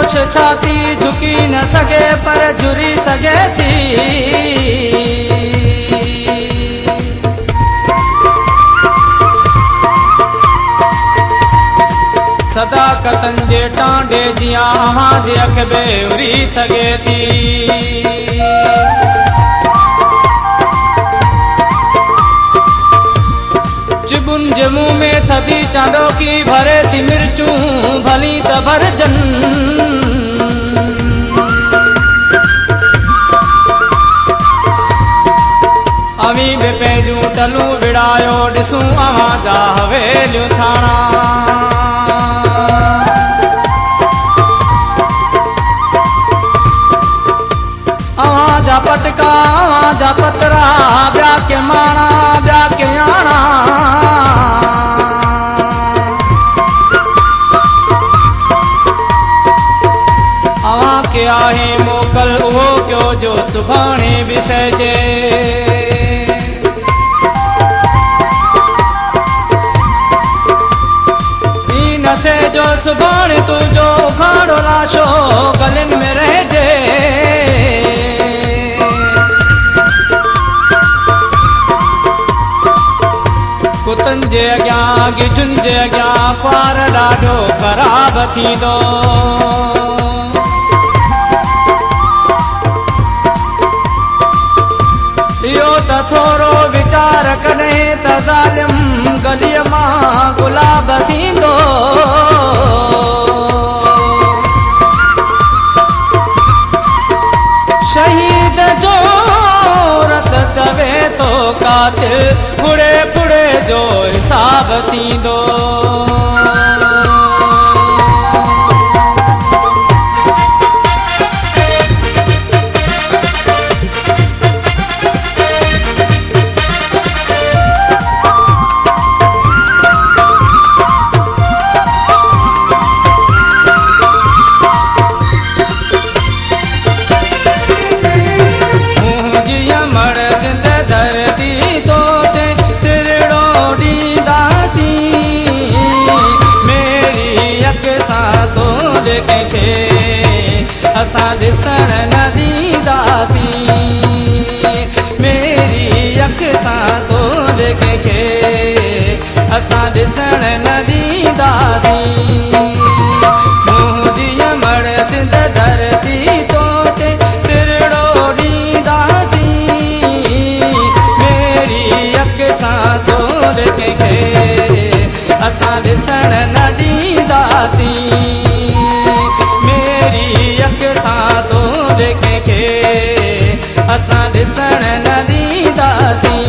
खामोश छाती झुकी न सके पर झुरी सके थी। सदाकतन जे टांडे जियां अहां जे अख में उरी सके थी। चिबुन जे मुंह में थदी चांडो की भरे थी मिर्चूं भली त भरजन। अवी बि पंहिंजूं टलूं विड़ायो ॾिसूं अवां जा हवेलियूं थाणा। अवां जा पटका अवां जा पतरा ॿिया के माणा ॿिया के आणा। अवां के आहे मोकल उहो कयो जो सुभाणे विसरिजे। जो सुभाणे तुझो उखाड़ो लाशो गलन में रहजे। कुतन जे अॻियां गिझुन जे अॻियां ख्वार ॾाढो ख़राब थींदो। इहो त थोरो वीचार कॾहिं त ज़ालिम गलीअ मां गुलाब थींदो। शहीद जो रत चवे तो कातिल पुड़े पुड़े जो हिसाब थींदो। असां ॾिसण न ॾींदासीं मेरी अख सां तोड़ कंहिंखे असां ॾिसण न ॾींदासीं। मुंहिंजी अमड़ सिंध धरती तोते सिरड़ो ॾींदासीं मेरी अख सां तोड़ कंहिंखे असां ॾिसण न ॾींदासीं। असां ॾिसण न ॾींदासीं।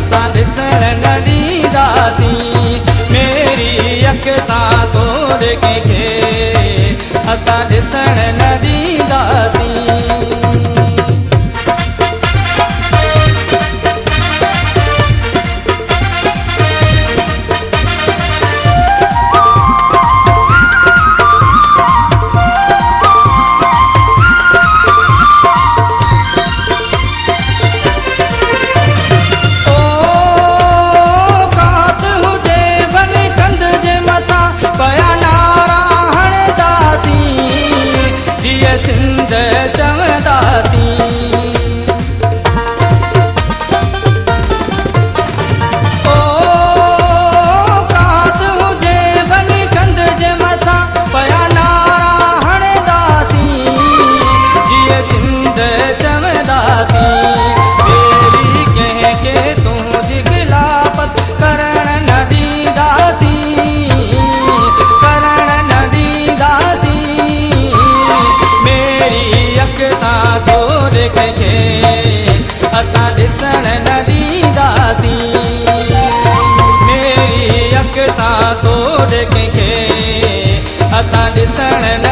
असां ॾिसण न ॾींदासीं मेरी अख सां तोड़ कंहिंखे असां ॾिसण न ॾींदासीं। ॾिसण